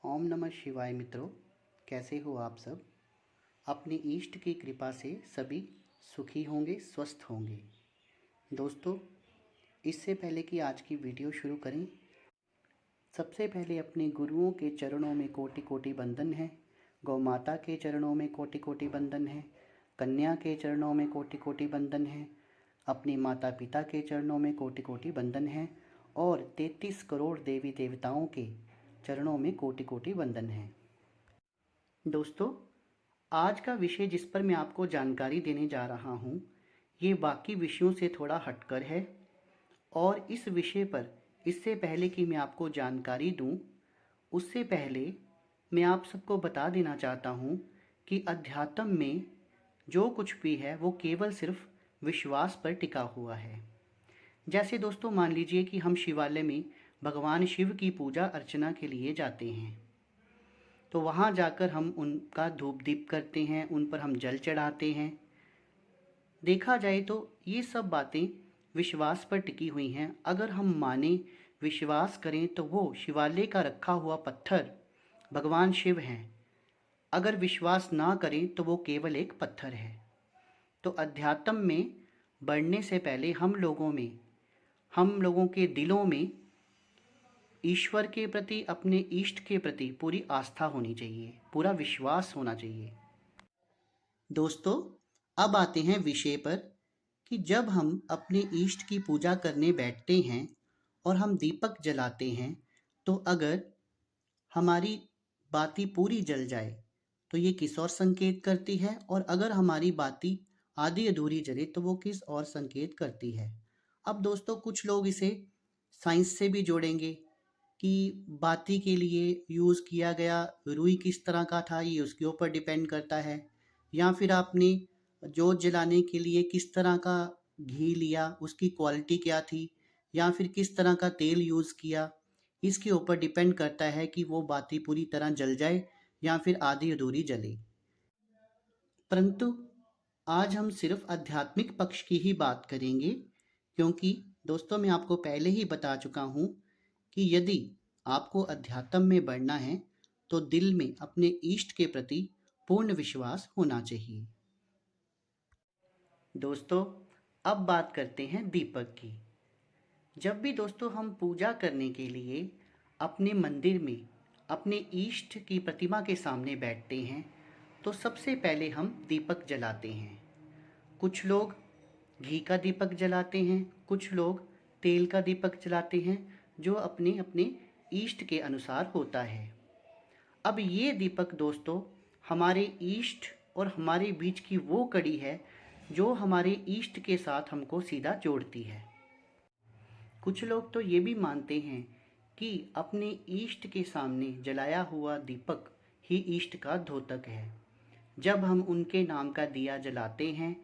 ओम नमः शिवाय मित्रों, कैसे हो आप सब। अपने इष्ट की कृपा से सभी सुखी होंगे, स्वस्थ होंगे। दोस्तों, इससे पहले कि आज की वीडियो शुरू करें, सबसे पहले अपने गुरुओं के चरणों में कोटि कोटि वंदन है। गौ माता के चरणों में कोटि कोटि वंदन है। कन्या के चरणों में कोटि कोटि वंदन है। अपने माता पिता के चरणों में कोटि कोटि वंदन है। और 33 करोड़ देवी देवताओं के चरणों में कोटि कोटि वंदन है। दोस्तों, आज का विषय जिस पर मैं आपको जानकारी देने जा रहा हूँ, ये बाकी विषयों से थोड़ा हटकर है। और इस विषय पर इससे पहले कि मैं आपको जानकारी दूँ, उससे पहले मैं आप सबको बता देना चाहता हूँ कि अध्यात्म में जो कुछ भी है वो केवल सिर्फ विश्वास पर टिका हुआ है। जैसे दोस्तों, मान लीजिए कि हम शिवालय में भगवान शिव की पूजा अर्चना के लिए जाते हैं, तो वहाँ जाकर हम उनका धूप दीप करते हैं, उन पर हम जल चढ़ाते हैं। देखा जाए तो ये सब बातें विश्वास पर टिकी हुई हैं। अगर हम माने, विश्वास करें, तो वो शिवालय का रखा हुआ पत्थर भगवान शिव हैं। अगर विश्वास ना करें तो वो केवल एक पत्थर है। तो अध्यात्म में बढ़ने से पहले हम लोगों के दिलों में ईश्वर के प्रति, अपने इष्ट के प्रति पूरी आस्था होनी चाहिए, पूरा विश्वास होना चाहिए। दोस्तों, अब आते हैं विषय पर कि जब हम अपने इष्ट की पूजा करने बैठते हैं और हम दीपक जलाते हैं, तो अगर हमारी बाती पूरी जल जाए तो ये किस ओर संकेत करती है, और अगर हमारी बाती आधी अधूरी जले तो वो किस ओर संकेत करती है। अब दोस्तों, कुछ लोग इसे साइंस से भी जोड़ेंगे कि बाती के लिए यूज़ किया गया रुई किस तरह का था, ये उसके ऊपर डिपेंड करता है। या फिर आपने जोत जलाने के लिए किस तरह का घी लिया, उसकी क्वालिटी क्या थी, या फिर किस तरह का तेल यूज़ किया, इसके ऊपर डिपेंड करता है कि वो बाती पूरी तरह जल जाए या फिर आधी अधूरी जले। परंतु आज हम सिर्फ आध्यात्मिक पक्ष की ही बात करेंगे, क्योंकि दोस्तों, मैं आपको पहले ही बता चुका हूँ कि यदि आपको अध्यात्म में बढ़ना है तो दिल में अपने इष्ट के प्रति पूर्ण विश्वास होना चाहिए। दोस्तों, अब बात करते हैं दीपक की। जब भी दोस्तों हम पूजा करने के लिए अपने मंदिर में अपने इष्ट की प्रतिमा के सामने बैठते हैं, तो सबसे पहले हम दीपक जलाते हैं। कुछ लोग घी का दीपक जलाते हैं, कुछ लोग तेल का दीपक जलाते हैं, जो अपने अपने इष्ट के अनुसार होता है। अब ये दीपक दोस्तों हमारे इष्ट और हमारे बीच की वो कड़ी है जो हमारे इष्ट के साथ हमको सीधा जोड़ती है। कुछ लोग तो ये भी मानते हैं कि अपने इष्ट के सामने जलाया हुआ दीपक ही इष्ट का द्योतक है। जब हम उनके नाम का दिया जलाते हैं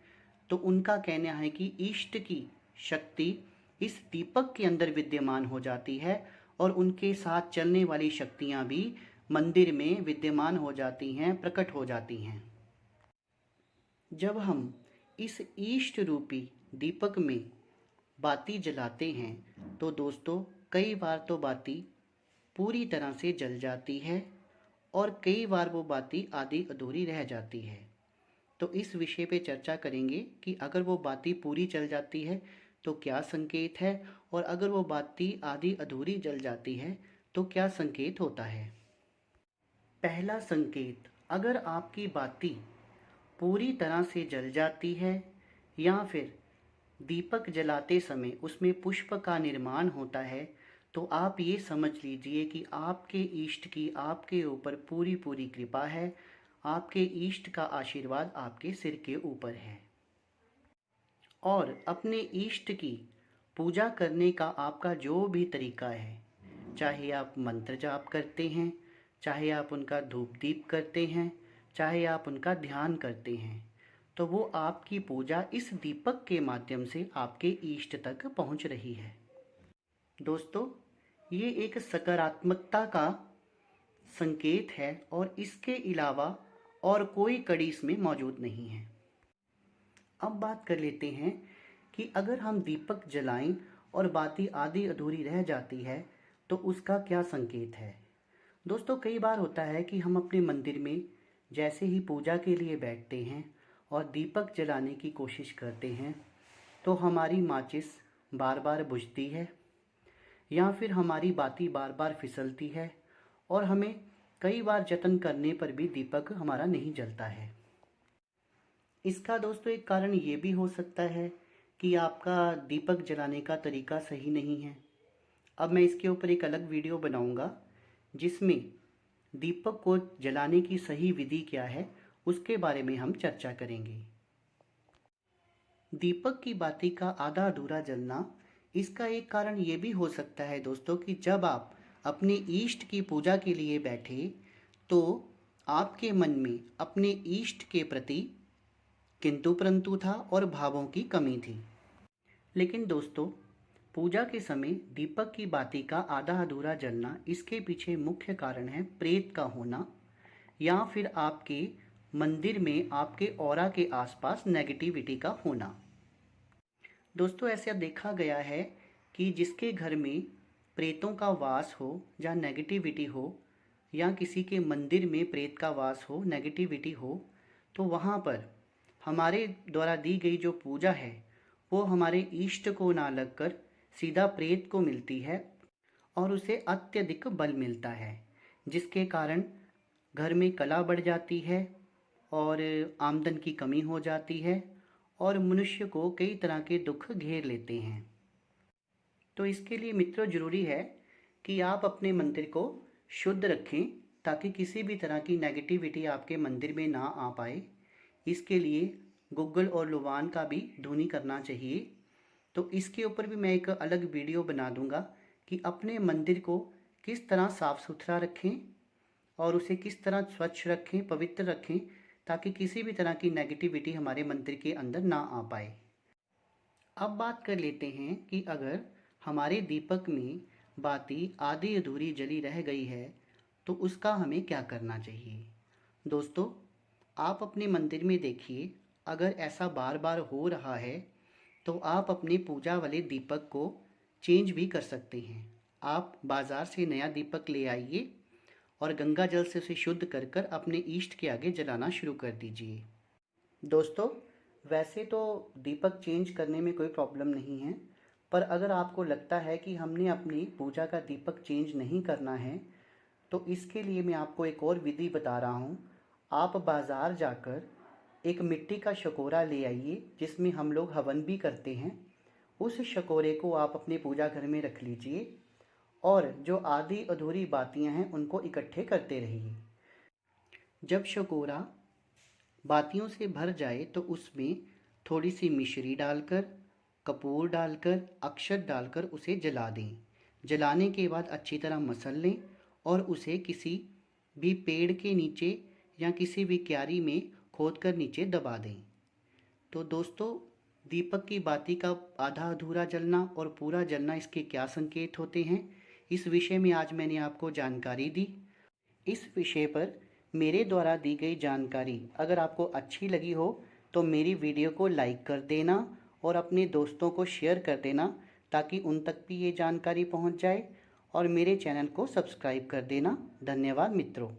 तो उनका कहना है कि इष्ट की शक्ति इस दीपक के अंदर विद्यमान हो जाती है, और उनके साथ चलने वाली शक्तियाँ भी मंदिर में विद्यमान हो जाती हैं, प्रकट हो जाती हैं। जब हम इस इष्ट रूपी दीपक में बाती जलाते हैं तो दोस्तों, कई बार तो बाती पूरी तरह से जल जाती है और कई बार वो बाती आधी अधूरी रह जाती है। तो इस विषय पे चर्चा करेंगे कि अगर वो बाती पूरी जल जाती है तो क्या संकेत है, और अगर वो बाती आधी अधूरी जल जाती है तो क्या संकेत होता है। पहला संकेत, अगर आपकी बाती पूरी तरह से जल जाती है या फिर दीपक जलाते समय उसमें पुष्प का निर्माण होता है, तो आप ये समझ लीजिए कि आपके इष्ट की आपके ऊपर पूरी पूरी कृपा है, आपके इष्ट का आशीर्वाद आपके सिर के ऊपर है। और अपने इष्ट की पूजा करने का आपका जो भी तरीका है, चाहे आप मंत्र जाप करते हैं, चाहे आप उनका धूप दीप करते हैं, चाहे आप उनका ध्यान करते हैं, तो वो आपकी पूजा इस दीपक के माध्यम से आपके इष्ट तक पहुंच रही है। दोस्तों, ये एक सकारात्मकता का संकेत है और इसके अलावा और कोई कड़ी इसमें मौजूद नहीं है। अब बात कर लेते हैं कि अगर हम दीपक जलाएं और बाती आधी अधूरी रह जाती है तो उसका क्या संकेत है। दोस्तों कई बार होता है कि हम अपने मंदिर में जैसे ही पूजा के लिए बैठते हैं और दीपक जलाने की कोशिश करते हैं तो हमारी माचिस बार बार बुझती है या फिर हमारी बाती बार बार फिसलती है और हमें कई बार जतन करने पर भी दीपक हमारा नहीं जलता है। इसका दोस्तों एक कारण ये भी हो सकता है कि आपका दीपक जलाने का तरीका सही नहीं है। अब मैं इसके ऊपर एक अलग वीडियो बनाऊंगा जिसमें दीपक को जलाने की सही विधि क्या है उसके बारे में हम चर्चा करेंगे। दीपक की बाती का आधा अधूरा जलना, इसका एक कारण ये भी हो सकता है दोस्तों कि जब आप अपने इष्ट की पूजा के लिए बैठे तो आपके मन में अपने इष्ट के प्रति किंतु परंतु था और भावों की कमी थी। लेकिन दोस्तों पूजा के समय दीपक की बाती का आधा अधूरा जलना, इसके पीछे मुख्य कारण है प्रेत का होना या फिर आपके मंदिर में आपके ऑरा के आसपास नेगेटिविटी का होना। दोस्तों ऐसा देखा गया है कि जिसके घर में प्रेतों का वास हो या नेगेटिविटी हो या किसी के मंदिर में प्रेत का वास हो, नेगेटिविटी हो, तो वहाँ पर हमारे द्वारा दी गई जो पूजा है वो हमारे इष्ट को ना लगकर सीधा प्रेत को मिलती है और उसे अत्यधिक बल मिलता है, जिसके कारण घर में कलह बढ़ जाती है और आमदन की कमी हो जाती है और मनुष्य को कई तरह के दुख घेर लेते हैं। तो इसके लिए मित्रों ज़रूरी है कि आप अपने मंदिर को शुद्ध रखें ताकि किसी भी तरह की नेगेटिविटी आपके मंदिर में ना आ पाए। इसके लिए गुग्गल और लुवान का भी धुनी करना चाहिए। तो इसके ऊपर भी मैं एक अलग वीडियो बना दूंगा कि अपने मंदिर को किस तरह साफ़ सुथरा रखें और उसे किस तरह स्वच्छ रखें, पवित्र रखें, ताकि किसी भी तरह की नेगेटिविटी हमारे मंदिर के अंदर ना आ पाए। अब बात कर लेते हैं कि अगर हमारे दीपक में बाती आधी अधूरी जली रह गई है तो उसका हमें क्या करना चाहिए। दोस्तों आप अपने मंदिर में देखिए, अगर ऐसा बार बार हो रहा है तो आप अपने पूजा वाले दीपक को चेंज भी कर सकते हैं। आप बाज़ार से नया दीपक ले आइए और गंगा जल से उसे शुद्ध कर कर अपने इष्ट के आगे जलाना शुरू कर दीजिए। दोस्तों वैसे तो दीपक चेंज करने में कोई प्रॉब्लम नहीं है, पर अगर आपको लगता है कि हमने अपनी पूजा का दीपक चेंज नहीं करना है तो इसके लिए मैं आपको एक और विधि बता रहा हूँ। आप बाज़ार जाकर एक मिट्टी का शकोरा ले आइए जिसमें हम लोग हवन भी करते हैं। उस शकोरे को आप अपने पूजा घर में रख लीजिए और जो आधी अधूरी बातियां हैं उनको इकट्ठे करते रहिए। जब शकोरा बातियों से भर जाए तो उसमें थोड़ी सी मिश्री डालकर, कपूर डालकर, अक्षत डालकर उसे जला दें। जलाने के बाद अच्छी तरह मसल लें और उसे किसी भी पेड़ के नीचे या किसी भी क्यारी में खोदकर नीचे दबा दें। तो दोस्तों दीपक की बाती का आधा अधूरा जलना और पूरा जलना, इसके क्या संकेत होते हैं, इस विषय में आज मैंने आपको जानकारी दी। इस विषय पर मेरे द्वारा दी गई जानकारी अगर आपको अच्छी लगी हो तो मेरी वीडियो को लाइक कर देना और अपने दोस्तों को शेयर कर देना ताकि उन तक भी ये जानकारी पहुंच जाए और मेरे चैनल को सब्सक्राइब कर देना। धन्यवाद मित्रों।